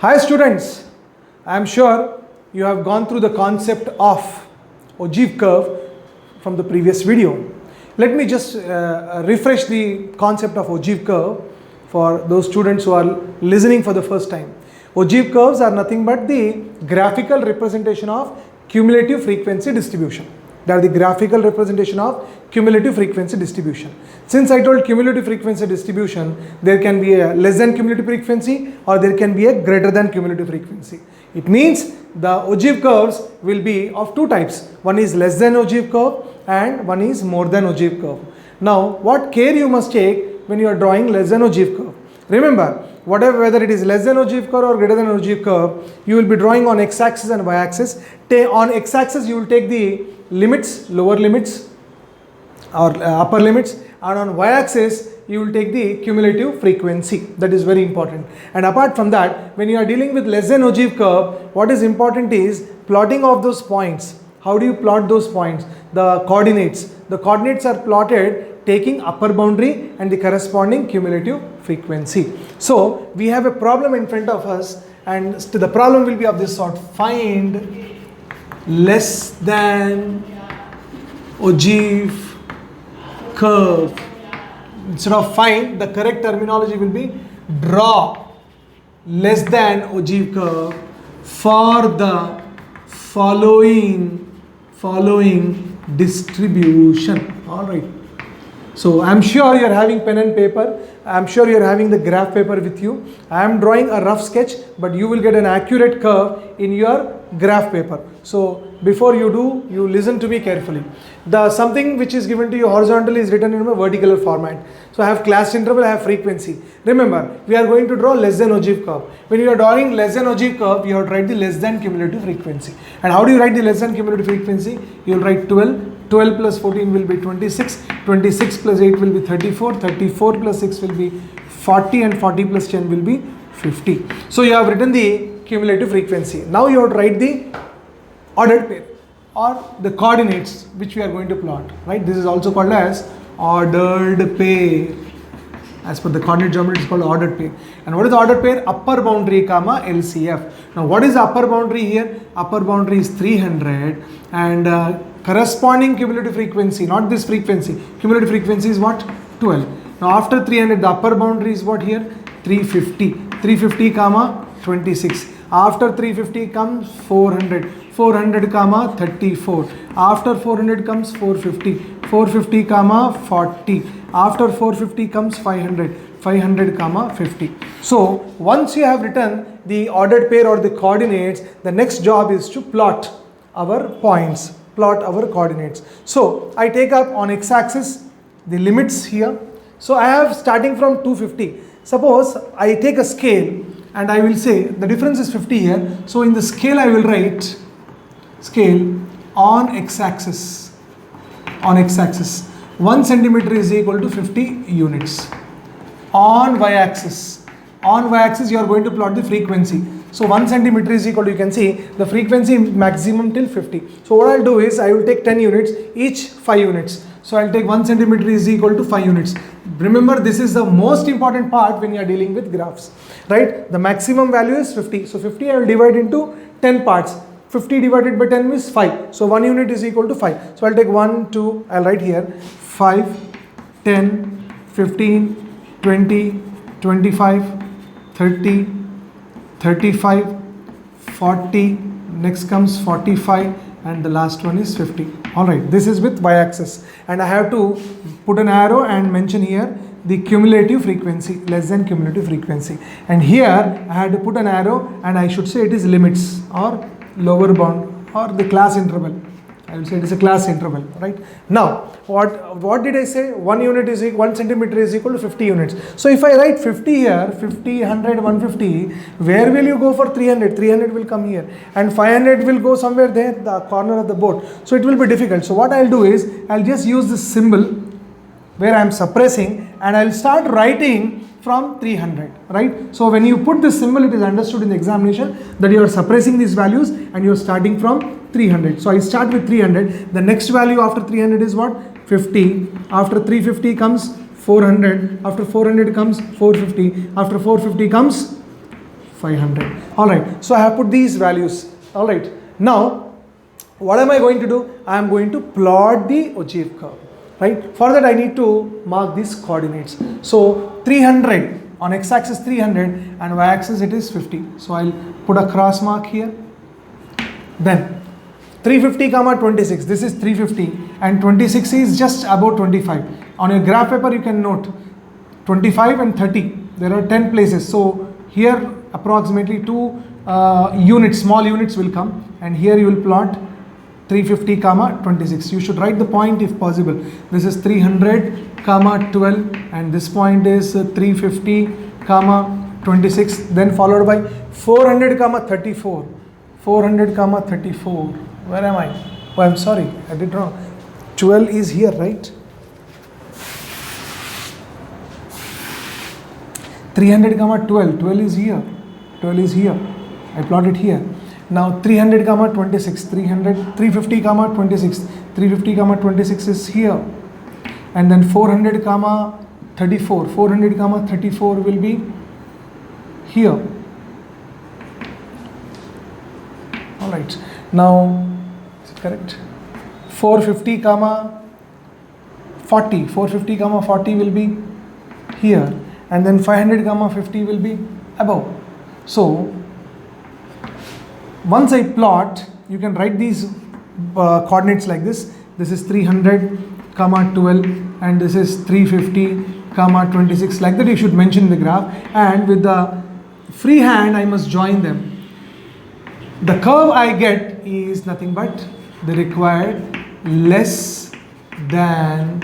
Hi students, I am sure you have gone through the concept of ogive curve from the previous video. Let me just refresh the concept of ogive curve for those students who are listening for the first time. Ogive curves are nothing but the graphical representation of cumulative frequency distribution. They are the graphical representation of cumulative frequency distribution. Since I told cumulative frequency distribution, there can be a less than cumulative frequency or there can be a greater than cumulative frequency. It means the ogive curves will be of two types. One is less than ogive curve and one is more than ogive curve. Now, what care you must take when you are drawing less than ogive curve? Remember, whether it is less than ogive curve or greater than ogive curve, you will be drawing on x-axis and y-axis. On x-axis, you will take the limits, lower limits or upper limits, and on y-axis you will take the cumulative frequency. That is very important. And apart from that, when you are dealing with less than ogive curve, what is important is plotting of those points. How do you plot those points? The coordinates. The coordinates are plotted taking upper boundary and the corresponding cumulative frequency. So we have a problem in front of us, and the problem will be of this sort: find less than ogive curve. Instead of find, the correct terminology will be draw less than ogive curve for the following distribution. All right. So I am sure you are having pen and paper. I am sure you are having the graph paper with you. I am drawing a rough sketch, but you will get an accurate curve in your graph paper. So before you do, you listen to me carefully. The something which is given to you horizontally is written in a vertical format. So I have class interval, I have frequency. Remember, we are going to draw less than ogive curve. When you are drawing less than ogive curve, you have to write the less than cumulative frequency. And how do you write the less than cumulative frequency? You will write 12. 12 plus 14 will be 26, 26 plus 8 will be 34, 34 plus 6 will be 40, and 40 plus 10 will be 50. So you have written the cumulative frequency. Now you have to write the ordered pair or the coordinates which we are going to plot, right? This is also called as ordered pair. As per the coordinate geometry, it is called ordered pair. And what is the ordered pair? Upper boundary comma LCF. Now what is the upper boundary here? Upper boundary is 300 and corresponding cumulative frequency, not this frequency. Cumulative frequency is what? 12. Now after 300, the upper boundary is what here? 350. 350 comma 26. After 350 comes 400. 400 comma 34. After 400 comes 450. 450 comma 40. After 450 comes 500. 500 comma 50. So once you have written the ordered pair or the coordinates, the next job is to plot our points, plot our coordinates. So I take up on x-axis the limits here. So I have starting from 250. Suppose I take a scale and I will say the difference is 50 here. So in the scale I will write scale on x-axis. On x-axis 1 centimeter is equal to 50 units. On y-axis, you are going to plot the frequency. So 1 centimeter is equal to, you can see the frequency maximum till 50. So what I'll do is I will take 10 units, each 5 units. So I'll take 1 centimeter is equal to 5 units. Remember, this is the most important part when you are dealing with graphs, right? The maximum value is 50. So 50 I will divide into 10 parts. 50 divided by 10 is 5. So 1 unit is equal to 5. So I'll take 1, 2, I'll write here 5, 10, 15, 20, 25, 30, 35, 40, next comes 45, and the last one is 50. Alright, this is with y-axis, and I have to put an arrow and mention here the cumulative frequency, less than cumulative frequency. And here I had to put an arrow and I should say it is limits or lower bound or the class interval. I will say it is a class interval, right? Now, what did I say? 1 unit is equal, 1 centimeter is equal to 50 units. So if I write 50 here, 50, 100, 150, where will you go for 300? 300 will come here and 500 will go somewhere there, the corner of the board. So it will be difficult. So what I'll do is, I'll just use this symbol where I am suppressing and I'll start writing from 300, right? So when you put this symbol, it is understood in the examination that you are suppressing these values and you are starting from 300. So I start with 300. The next value after 300 is what? 50. After 350 comes 400. After 400 comes 450. After 450 comes 500. All right, so I have put these values. All right, now what am I going to do? I am going to plot the ogive curve, right? For that I need to mark these coordinates. So 300 on x-axis 300 and y-axis it is 50. So I'll put a cross mark here. Then 350 comma 26, this is 350 and 26 is just about 25. On your graph paper you can note 25 and 30, there are 10 places. So here approximately 2 units, small units will come, and here you will plot 350 comma 26. You should write the point if possible. This is 300 comma 12 and this point is 350 comma 26, then followed by 400 comma 34. 400 comma 34. Where am I? Oh, I'm sorry, I did wrong. 12 is here, right? 300 comma 12. 12 is here. 12 is here. I plot it here. Now 300 comma 26. 350 comma 26. 350 comma 26 is here. And then 400 comma 34. 400 comma 34 will be here. All right. Now, is it correct? 450 comma 40. 450 comma 40 will be here. And then 500 comma 50 will be above. So once I plot, you can write these coordinates like this. This is 300 comma 12 and this is 350 comma 26. Like that you should mention the graph, and with the free hand I must join them. The curve I get is nothing but the required less than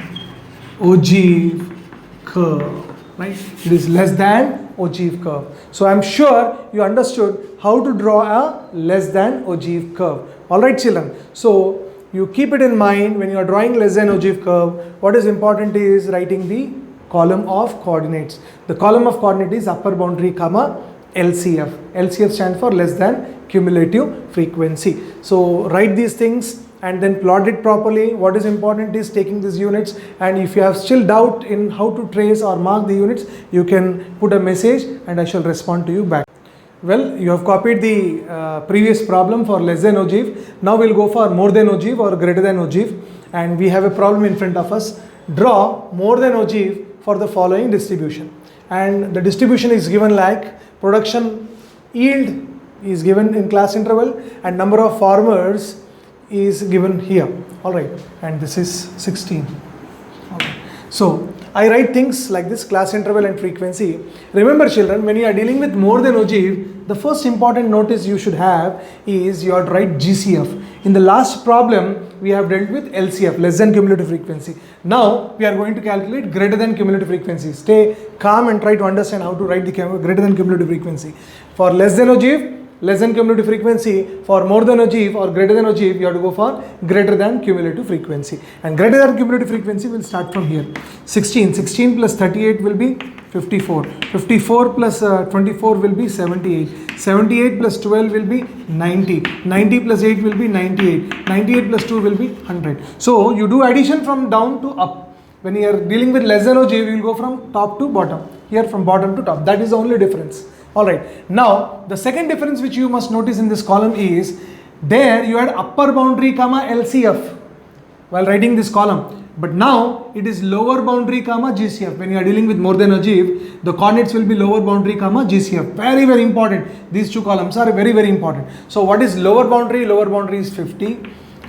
ogive curve. Right? It is less than ogive curve. So I am sure you understood how to draw a less than ogive curve. Alright children, so you keep it in mind when you are drawing less than ogive curve. What is important is writing the column of coordinates. The column of coordinate is upper boundary comma LCF. LCF stands for less than cumulative frequency. So write these things and then plot it properly. What is important is taking these units, and if you have still doubt in how to trace or mark the units, you can put a message and I shall respond to you back. Well, you have copied the previous problem for less than ogive. Now we'll go for more than ogive or greater than ogive, and we have a problem in front of us. Draw more than ogive for the following distribution, and the distribution is given like production yield is given in class interval and number of farmers is given here. All right, and this is 16. All right. So I write things like this: class interval and frequency. Remember children, when you are dealing with more than ogive, the first important notice you should have is you have to write GCF. In the last problem we have dealt with LCF, less than cumulative frequency. Now we are going to calculate greater than cumulative frequency. Stay calm and try to understand how to write the greater than cumulative frequency. For less than ogive, less than cumulative frequency. For more than ogive or greater than ogive, you have to go for greater than cumulative frequency. And greater than cumulative frequency will start from here. 16. 16 plus 38 will be 54. 54 plus 24 will be 78. 78 plus 12 will be 90. 90 plus 8 will be 98. 98 plus 2 will be 100. So you do addition from down to up. When you are dealing with less than ogive, you will go from top to bottom. Here from bottom to top. That is the only difference. Alright, now the second difference which you must notice in this column is, there you had upper boundary comma LCF while writing this column, but now it is lower boundary comma GCF. When you are dealing with more than ogive, the coordinates will be lower boundary comma GCF. Very very important. These two columns are very very important. So what is lower boundary? Lower boundary is 50,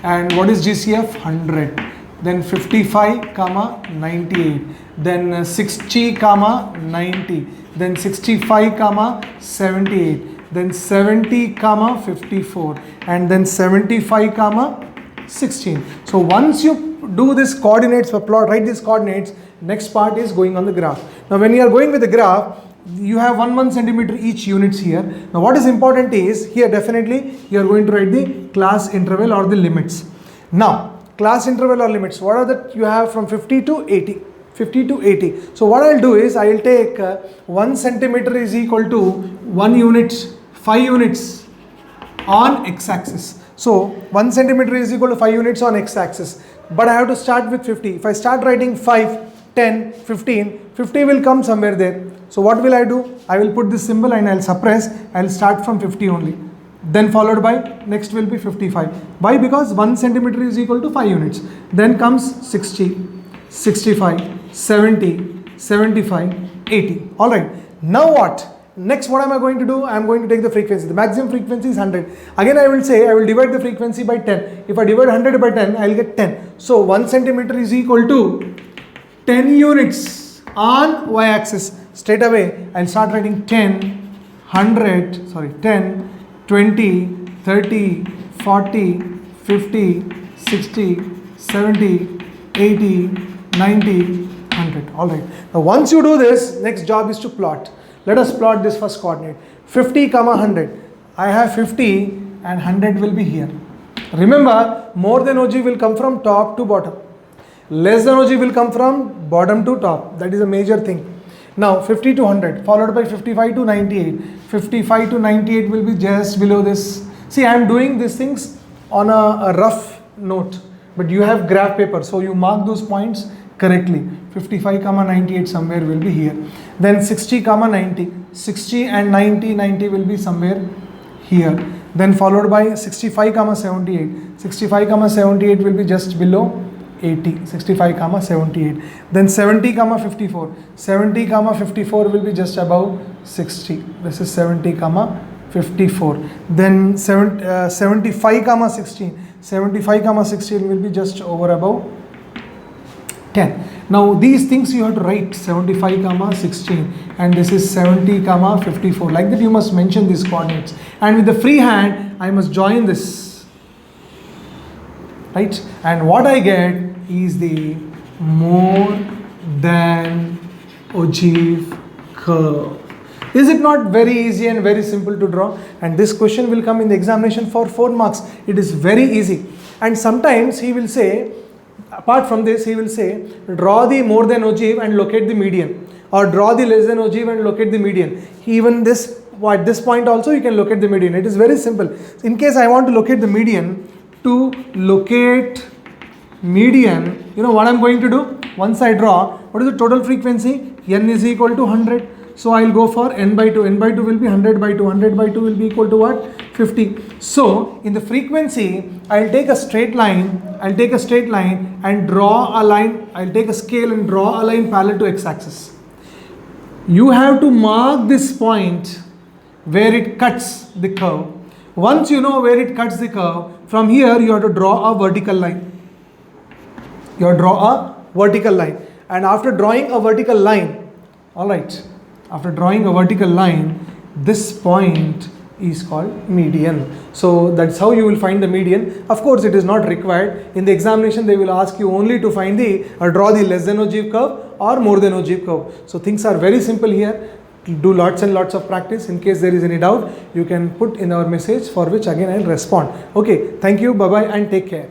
and what is GCF? 100. Then 55 comma 98. Then 60 comma 90. Then 65 comma 78, then 70 comma 54, and then 75 comma 16. So once you do this coordinates for plot, write these coordinates, next part is going on the graph. Now when you are going with the graph, you have 1 centimeter each units here. Now what is important is, here definitely you are going to write the class interval or the limits. Now class interval or limits, what are that you have from 50 to 80. 50 to 80. So what I will do is, I will take 1 centimeter is equal to 1 unit, 5 units on x-axis. So 1 centimeter is equal to 5 units on x-axis. But I have to start with 50. If I start writing 5, 10, 15, 50 will come somewhere there. So what will I do? I will put this symbol and I'll suppress. I'll start from 50 only. Then followed by, next will be 55. Why? Because 1 centimeter is equal to 5 units. Then comes 60, 65, 70, 75, 80. Alright. Now what? Next, what am I going to do? I am going to take the frequency. The maximum frequency is 100. Again, I will say I will divide the frequency by 10. If I divide 100 by 10, I will get 10. So 1 centimeter is equal to 10 units on y-axis. Straight away, I will start writing 10, 20, 30, 40, 50, 60, 70, 80, 90, 100. Alright. Now once you do this, next job is to plot. Let us plot this first coordinate. 50, 100. I have 50 and 100 will be here. Remember, more than OG will come from top to bottom. Less than OG will come from bottom to top. That is a major thing. Now 50 to 100 followed by 55 to 98. 55 to 98 will be just below this. See, I am doing these things on a rough note. But you have graph paper. So you mark those points correctly. 55, 98 somewhere will be here. Then 60, 90. 60 and 90, 90 will be somewhere here. Then followed by 65, 78. 65, 78 will be just below 80. 65, 78. Then 70, 54. 70, 54 will be just above 60. This is 70, 54. Then 75, 16. 75, 16 will be just over above 10. Now these things you have to write 75, 16 and this is 70, 54. Like that you must mention these coordinates. And with the free hand, I must join this. Right? And what I get is the more than ogive curve. Is it not very easy and very simple to draw? And this question will come in the examination for 4 marks. It is very easy. And sometimes he will say, apart from this, he will say, draw the more than ogive and locate the median. Or draw the less than ogive and locate the median. Even this, at this point also you can locate the median. It is very simple. In case I want to locate the median, to locate median, you know what I am going to do? Once I draw, what is the total frequency? N is equal to 100. So I will go for n by 2. N by 2 will be 100 by 2. 100 by 2 will be equal to what? 50. So in the frequency, I will take a straight line. I will take a straight line and draw a line. I will take a scale and draw a line parallel to x-axis. You have to mark this point where it cuts the curve. Once you know where it cuts the curve, from here you have to draw a vertical line. You have to draw a vertical line. And after drawing a vertical line, alright, after drawing a vertical line, this point is called median. So that's how you will find the median. Of course, it is not required. In the examination, they will ask you only to find the or draw the less than ogive curve or more than ogive curve. So things are very simple here. Do lots and lots of practice. In case there is any doubt, you can put in our message, for which again I will respond. Okay, thank you, bye bye, and take care.